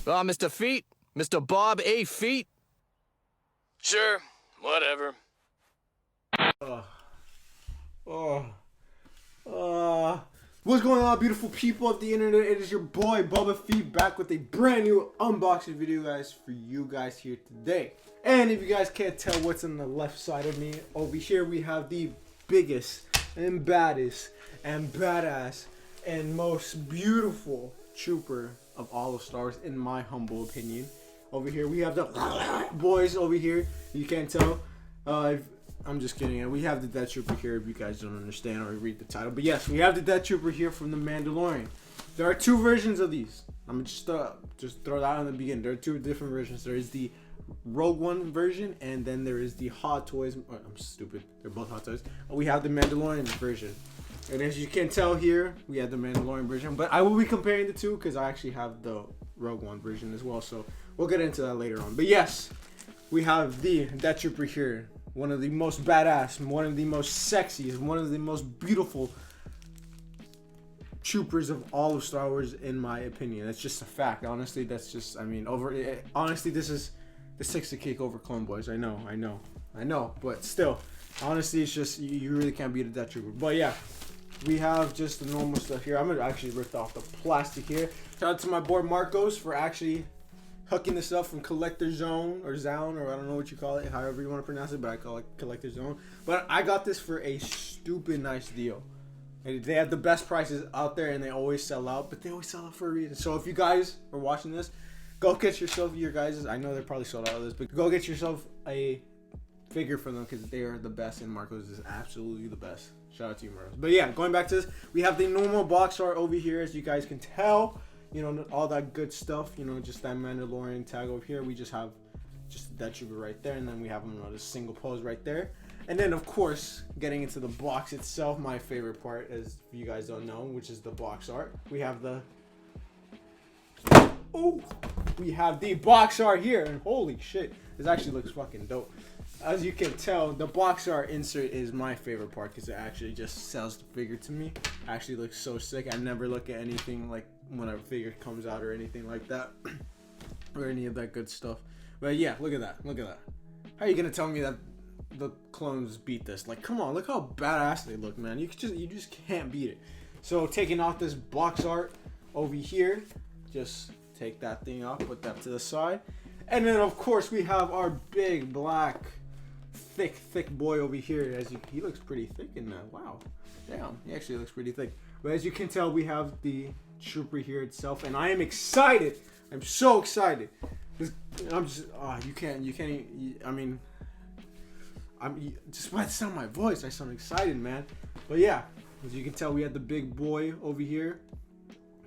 Mr. Feet? Mr. Bob A. Feet? Sure, whatever. Oh, what's going on, beautiful people of the internet? It is your boy Bubba Feet back with a brand new unboxing video, guys, for you guys here today. And if you guys can't tell what's on the left side of me, over here we have the biggest and baddest and badass and most beautiful trooper of all of Star Wars, in my humble opinion. Over here we have the boys over here. You can't tell. I'm just kidding. We have the Deathtrooper here if you guys don't understand or read the title. But yes, we have the Deathtrooper here from the Mandalorian. There are two versions of these. I'm gonna just throw that in the beginning. There are two different versions. There is the Rogue One version, and then there is the Hot Toys. Oh, I'm stupid. They're both Hot Toys. We have the Mandalorian version. And as you can tell here, we have the Mandalorian version. But I will be comparing the two because I actually have the Rogue One version as well. So we'll get into that later on. But yes, we have the Deathtrooper here. One of the most badass, one of the most sexiest, one of the most beautiful troopers of all of Star Wars, in my opinion. That's just a fact. Honestly, that's just, honestly, this takes the cake over Clone Boys. I know. But still, honestly, it's just, you really can't beat a Death Trooper. But yeah, we have just the normal stuff here. I'm going to actually rip off the plastic here. Shout out to my boy Marcos for actually hooking this up from Collector Zone, or Zone, or I don't know what you call it, however you want to pronounce it, but I call it Collector Zone. But I got this for a stupid nice deal. They have the best prices out there, and they always sell out, but they always sell out for a reason. So if you guys are watching this, go get yourself your guys', I know they're probably sold out of this, but go get yourself a figure for them because they are the best, and Marcos is absolutely the best. Shout out to you, Marcos. But yeah, going back to this, we have the normal box art over here, as you guys can tell. You know, all that good stuff, you know, just that Mandalorian tag over here. We just have just that trooper right there, and then we have another single pose right there. And then, of course, getting into the box itself, my favorite part, as you guys don't know, which is the box art. We have the box art here, and holy shit, this actually looks fucking dope. As you can tell, the box art insert is my favorite part because it actually just sells the figure to me. It actually looks so sick. I never look at anything like when a figure comes out or anything like that, or any of that good stuff. But yeah, look at that. How are you gonna tell me that the clones beat this? Like, come on, look how badass they look, man. You just can't beat it. So taking off this box art over here, just take that thing off, put that to the side, and then of course we have our big black thick boy over here. He looks pretty thick in that. Wow, damn, he actually looks pretty thick. But as you can tell, we have the trooper here itself, and I am excited. I'm so excited. I'm just, just by the sound of my voice, I sound excited, man. But yeah, as you can tell, we have the big boy over here.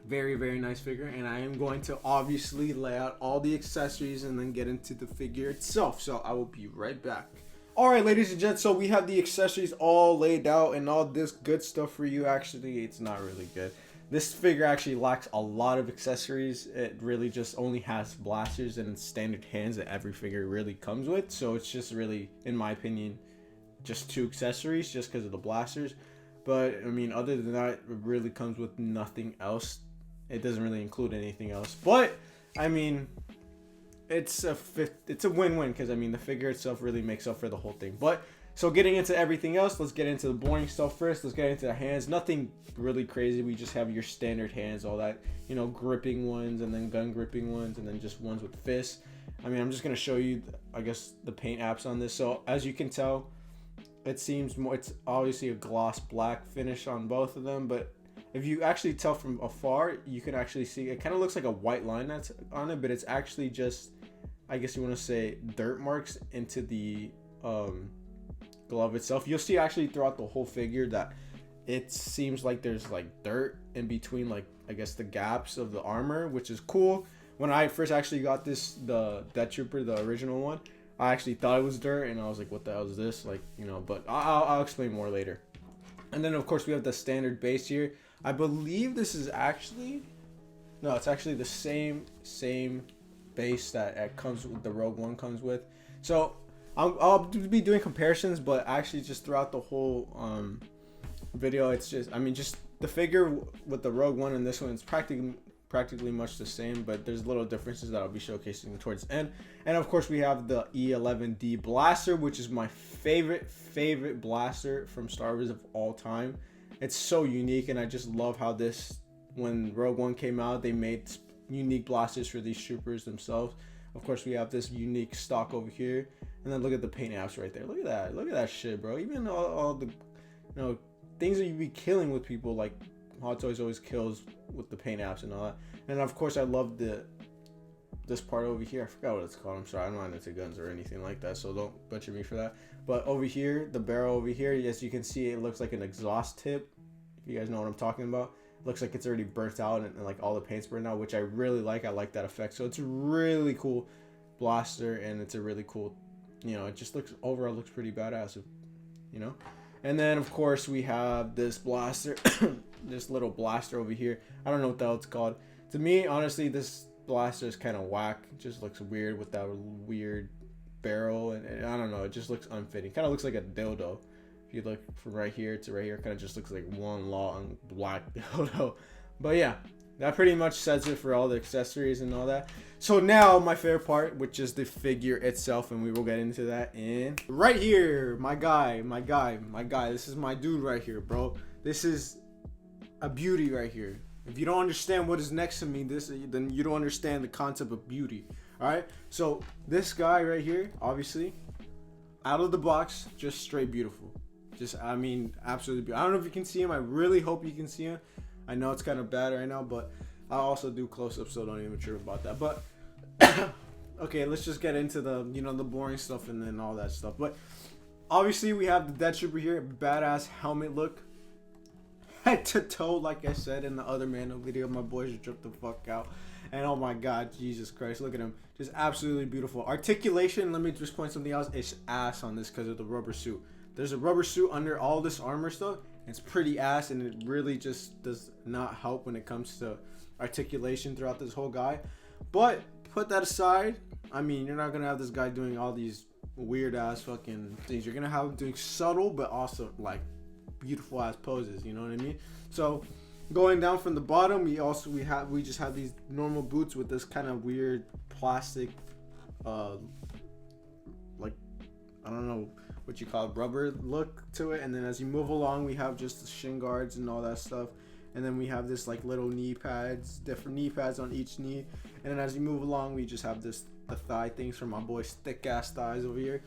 Very, very nice figure, and I am going to obviously lay out all the accessories and then get into the figure itself. So I will be right back. All right, ladies and gents, so we have the accessories all laid out and all this good stuff for you. Actually, it's not really good. This figure actually lacks a lot of accessories. It really just only has blasters and standard hands that every figure really comes with. So it's just really, in my opinion, just two accessories just because of the blasters. But I mean, other than that, it really comes with nothing else. It doesn't really include anything else. But I mean, it's a win-win because I mean the figure itself really makes up for the whole thing. But so getting into everything else, let's get into the boring stuff first. Let's get into the hands. Nothing really crazy. We just have your standard hands, all that, you know, gripping ones and then gun gripping ones and then just ones with fists. I mean, I'm just gonna show you, I guess, the paint apps on this. So as you can tell, it seems more. It's obviously a gloss black finish on both of them, but if you actually tell from afar, you can actually see it kind of looks like a white line that's on it, but it's actually just, I guess you want to say, dirt marks into the glove itself. You'll see actually throughout the whole figure that it seems like there's like dirt in between, like, I guess, the gaps of the armor, which is cool. When I first actually got this, the Deathtrooper, the original one, I actually thought it was dirt, and I was like, what the hell is this? Like, you know, but I'll explain more later. And then, of course, we have the standard base here. I believe this is actually, no, it's actually the same base that comes with the Rogue One comes with. So I'll be doing comparisons, but actually just throughout the whole video, it's just, I mean, just the figure with the Rogue One and this one, it's practically practically much the same, but there's little differences that I'll be showcasing towards the end. And of course we have the E11D blaster, which is my favorite blaster from Star Wars of all time. It's so unique, and I just love how this, when Rogue One came out, they made unique blasters for these troopers themselves. Of course we have this unique stock over here, and then look at the paint apps right there. Look at that shit, bro. Even all the, you know, things that you be killing with people, like Hot Toys always kills with the paint apps and all that. And of course I love this part over here. I forgot what it's called. I'm sorry, I'm not into guns or anything like that, so don't butcher me for that. But over here, the barrel over here, as you can see, it looks like an exhaust tip. If you guys know what I'm talking about. It looks like it's already burnt out, and like all the paint's burnt out, which I really like. I like that effect. So it's a really cool blaster, and it's a really cool, you know, it just looks, overall looks pretty badass, you know. And then of course we have this blaster, this little blaster over here. I don't know what the hell it's called. To me, honestly, this blaster is kind of whack. It just looks weird with that weird barrel, and I don't know, it just looks unfitting. Kind of looks like a dildo. If you look from right here to right here, kind of just looks like one long black dildo. But yeah, that pretty much says it for all the accessories and all that. So now my favorite part, which is the figure itself, and we will get into that in right here. My guy. This is my dude right here, bro. This is a beauty right here. If you don't understand what is next to me, then you don't understand the concept of beauty. All right. So this guy right here, obviously, out of the box, just straight beautiful. Just, I mean, absolutely beautiful. I don't know if you can see him. I really hope you can see him. I know it's kind of bad right now, but I also do close-ups, so don't even trip about that. But okay, let's just get into the, you know, the boring stuff and then all that stuff. But obviously we have the Deathtrooper here, badass helmet look, head to toe, like I said in the other Mando video. My boys just tripped the fuck out, and oh my god, Jesus Christ, look at him, just absolutely beautiful. Articulation, let me just point something else. It's ass on this because of the rubber suit. There's a rubber suit under all this armor stuff. It's pretty ass, and it really just does not help when it comes to articulation throughout this whole guy. But put that aside, I mean, you're not gonna have this guy doing all these weird ass fucking things. You're gonna have him doing subtle but also like beautiful ass poses, you know what I mean? So going down from the bottom, we just have these normal boots with this kind of weird plastic like, I don't know what you call it, rubber look to it. And then as you move along, we have just the shin guards and all that stuff. And then we have this like little knee pads, different knee pads on each knee. And then as you move along, we just have the thigh things for my boy's thick ass thighs over here.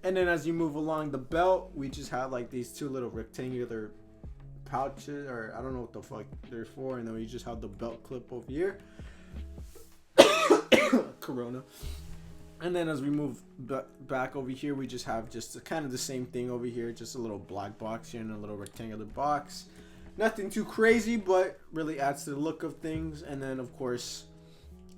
And then as you move along the belt, we just have like these two little rectangular pouches, or I don't know what the fuck they're for. And then we just have the belt clip over here. Corona. And then as we move back over here, we just have just kind of the same thing over here, just a little black box here and a little rectangular box. Nothing too crazy, but really adds to the look of things. And then of course,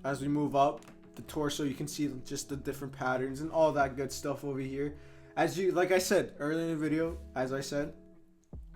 as we move up the torso, you can see just the different patterns and all that good stuff over here. As you, like I said earlier in the video, as I said,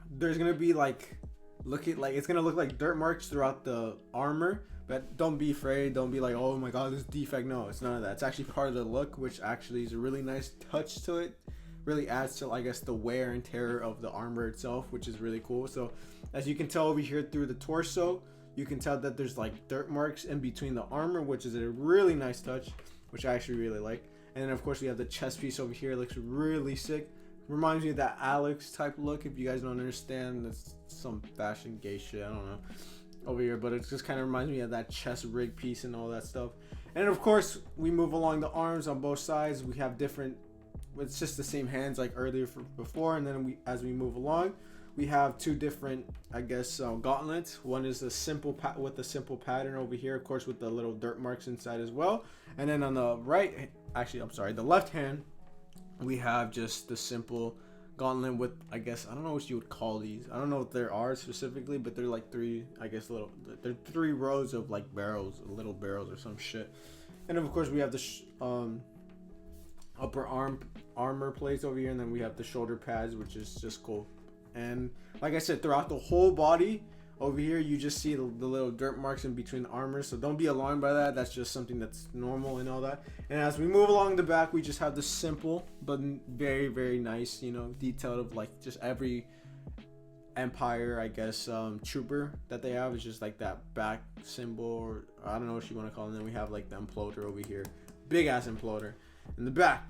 there's gonna be like, it's gonna look like dirt marks throughout the armor. But don't be afraid. Don't be like, oh my god, this defect. No, it's none of that. It's actually part of the look, which actually is a really nice touch to it. Really adds to, I guess, the wear and tear of the armor itself, which is really cool. So as you can tell over here through the torso, you can tell that there's like dirt marks in between the armor, which is a really nice touch, which I actually really like. And then of course we have the chest piece over here. It looks really sick. Reminds me of that Alex type look. If you guys don't understand, that's some fashion gay shit. I don't know. Over here, but it just kind of reminds me of that chest rig piece and all that stuff. And of course we move along the arms on both sides. We have different, it's just the same hands like earlier before. And then as we move along, we have two different, I guess, gauntlets. One is a simple with a simple pattern over here, of course, with the little dirt marks inside as well. And then on the right, actually, I'm sorry, the left hand, we have just the simple gauntlet with, I guess, I don't know what you would call these. I don't know what there are specifically, but they're like three, I guess, they're 3 rows of like barrels, little barrels or some shit. And of course we have the upper armor plates over here, and then we have the shoulder pads, which is just cool. And like I said, throughout the whole body over here, you just see the little dirt marks in between the armor, so don't be alarmed by that. That's just something that's normal and all that. And as we move along the back, we just have the simple but very, very nice, you know, detailed of like just every Empire, I guess, trooper that they have. Is just like that back symbol, or I don't know what you want to call it. And then we have like the imploder over here, big ass imploder in the back.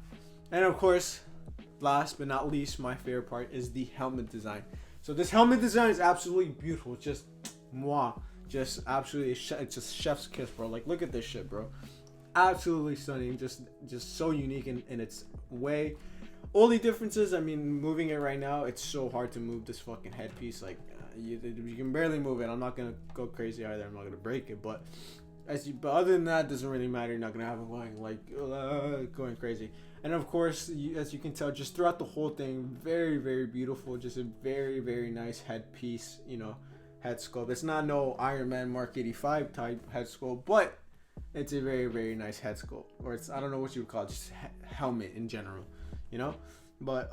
And of course, last but not least, my favorite part is the helmet design. So this helmet design is absolutely beautiful. It's just mwah, just absolutely, it's just chef's kiss, bro. Like, look at this shit, bro. Absolutely stunning. Just so unique in its way. Only differences, I mean, moving it right now, it's so hard to move this fucking headpiece. Like, you can barely move it. I'm not gonna go crazy either. I'm not gonna break it, but but other than that, it doesn't really matter. You're not gonna have it going like going crazy. And of course, as you can tell, just throughout the whole thing, very, very beautiful. Just a very, very nice headpiece. You know, head sculpt. It's not no Iron Man Mark 85 type head sculpt, but it's a very, very nice head sculpt. Or it's, I don't know what you would call it, just helmet in general. You know, but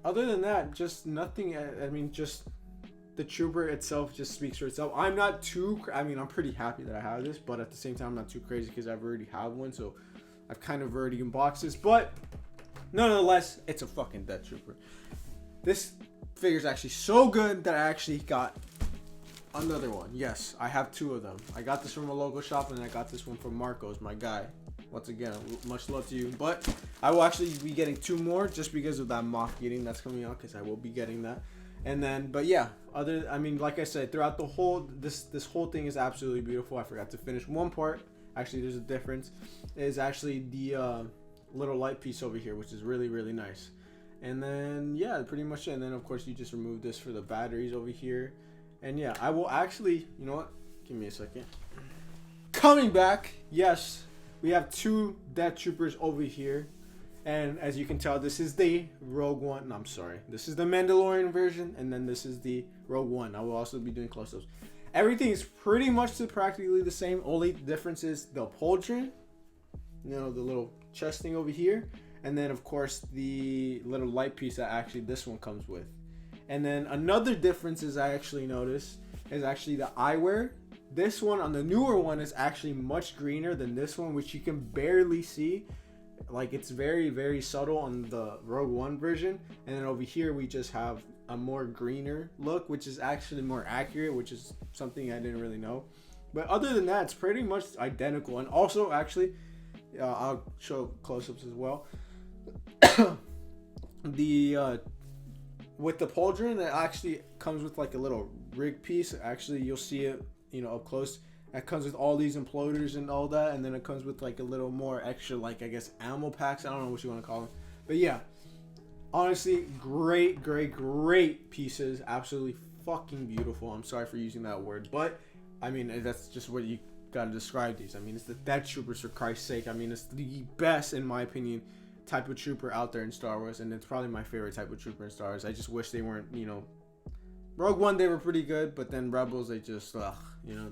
other than that, just nothing. I mean, just the trooper itself just speaks for itself. I'm not too, I mean, I'm pretty happy that I have this, but at the same time, I'm not too crazy because I've already have one, so I've kind of already unboxed this. But nonetheless, it's a fucking Deathtrooper. This figure is actually so good that I actually got another one. Yes, I have two of them. I got this from a local shop, and I got this one from Marcos, my guy. Once again, much love to you, but I will actually be getting two more just because of that mock eating that's coming out, because I will be getting that. And then, but yeah, I mean, like I said, throughout the whole, this whole thing is absolutely beautiful. I forgot to finish one part. Actually, there's a difference. Is actually the little light piece over here, which is really, really nice. And then, yeah, pretty much it. And then, of course, you just remove this for the batteries over here. And yeah, I will actually, you know what? Give me a second. Coming back, yes. We have two Deathtroopers over here, and as you can tell, this is the Rogue One. No, I'm sorry. This is the Mandalorian version, and then this is the Rogue One. I will also be doing close-ups. Everything is pretty much practically the same. Only difference is the pauldron, you know, the little chest thing over here, and then of course the little light piece that actually this one comes with. And then another difference is I actually noticed is actually the eyewear. This one on the newer one is actually much greener than this one, which you can barely see. Like, it's very, very subtle on the Rogue One version. And then over here we just have a more greener look, which is actually more accurate, which is something I didn't really know. But other than that, it's pretty much identical. And also, actually, I'll show close-ups as well. With the pauldron, it actually comes with like a little rig piece. Actually, you'll see it, you know, up close. It comes with all these imploders and all that, and then it comes with like a little more extra, like, I guess, ammo packs. I don't know what you want to call them, but yeah, honestly, great pieces. Absolutely fucking beautiful. I'm sorry for using that word, but I mean, that's just what you gotta describe these. I mean, it's the Deathtroopers, for Christ's sake. I mean, it's the best, in my opinion, type of trooper out there in Star Wars, and it's probably my favorite type of trooper in Star Wars. I just wish they weren't, you know, Rogue One, they were pretty good, but then Rebels, they just, you know,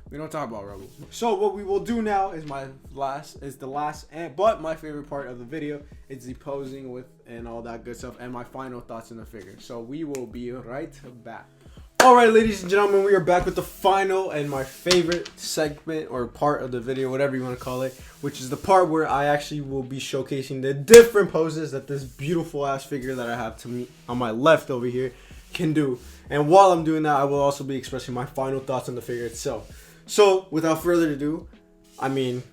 we don't talk about Rebels. So what we will do now is but my favorite part of the video is the posing with and all that good stuff, and my final thoughts on the figure. So we will be right back. Alright, ladies and gentlemen, we are back with the final and my favorite segment or part of the video, whatever you want to call it, which is the part where I actually will be showcasing the different poses that this beautiful ass figure that I have to me on my left over here can do. And while I'm doing that, I will also be expressing my final thoughts on the figure itself. So without further ado, I mean,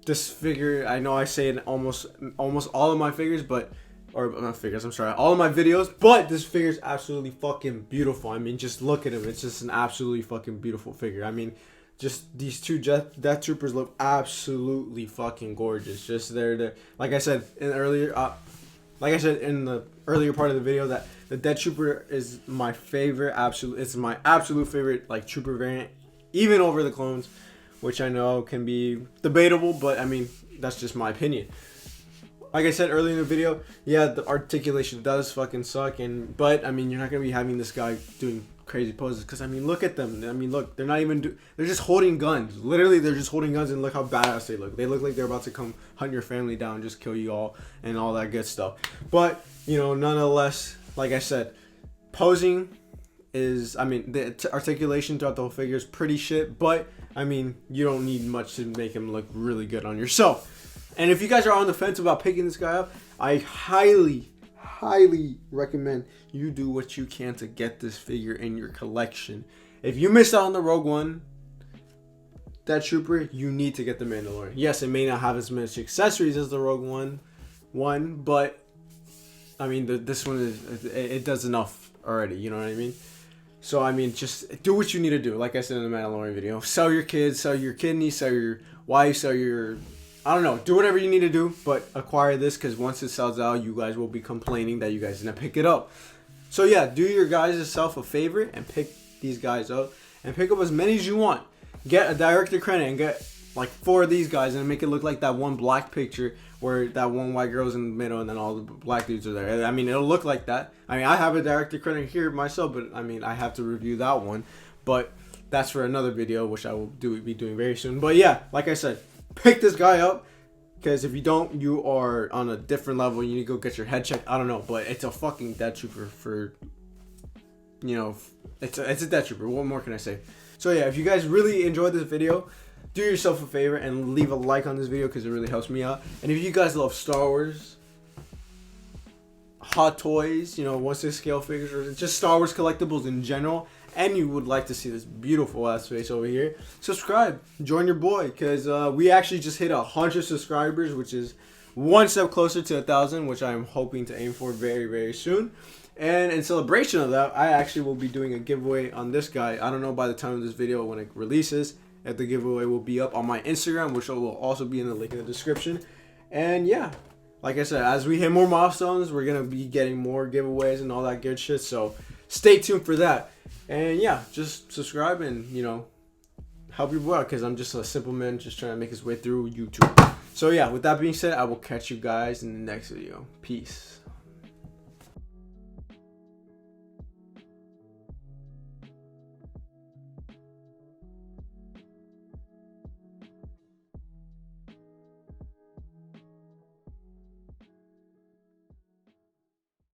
this figure, I know I say it in almost all of my figures, but all of my videos, but this figure is absolutely fucking beautiful. I mean, just look at him. It's just an absolutely fucking beautiful figure. I mean, just these two Deathtroopers look absolutely fucking gorgeous. Just like I said in the earlier part of the video, that the Deathtrooper is my favorite. It's my absolute favorite, like, trooper variant, even over the clones, which I know can be debatable, but I mean, that's just my opinion. Like I said earlier in the video, yeah, the articulation does fucking suck, but I mean, you're not gonna be having this guy doing crazy poses, because I mean, look at them. I mean, look, they're not even they're just holding guns. Literally, they're just holding guns, and look how badass they look. They look like they're about to come hunt your family down, just kill you all, and all that good stuff. But, you know, nonetheless, like I said, posing is, I mean, the articulation throughout the whole figure is pretty shit, but I mean, you don't need much to make him look really good on yourself. And if you guys are on the fence about picking this guy up, I highly highly recommend you do what you can to get this figure in your collection. If you missed out on the Rogue One, Deathtrooper, you need to get the Mandalorian. Yes, it may not have as much accessories as the Rogue One, but I mean, this one it does enough already. You know what I mean? So I mean, just do what you need to do. Like I said in the Mandalorian video, sell your kids, sell your kidneys, sell your wife, sell your, I don't know, do whatever you need to do, but acquire this, because once it sells out, you guys will be complaining that you guys didn't pick it up. So yeah, do your guys self a favor and pick these guys up, and pick up as many as you want. Get a director credit and get like 4 of these guys and make it look like that one black picture where that one white girl's in the middle and then all the black dudes are there. I mean, it'll look like that. I mean, I have a director credit here myself, but I mean, I have to review that one. But that's for another video, which I will be doing very soon. But yeah, like I said, pick this guy up, because if you don't, you are on a different level. You need to go get your head checked. I don't know, but it's a fucking Deathtrooper for, you know, it's a Deathtrooper. What more can I say? So yeah, if you guys really enjoyed this video, do yourself a favor and leave a like on this video, because it really helps me out. And if you guys love Star Wars, Hot Toys, you know, 1/6 scale figures, or just Star Wars collectibles in general, and you would like to see this beautiful ass face over here, subscribe, join your boy, because we actually just hit 100 subscribers, which is one step closer to 1,000, which I'm hoping to aim for very, very soon. And in celebration of that, I actually will be doing a giveaway on this guy. I don't know by the time of this video when it releases if the giveaway will be up on my Instagram, which will also be in the link in the description. And yeah, like I said, as we hit more milestones, we're going to be getting more giveaways and all that good shit. So stay tuned for that. And yeah, just subscribe and, you know, help your boy out, because I'm just a simple man just trying to make his way through YouTube. So yeah, with that being said, I will catch you guys in the next video. Peace.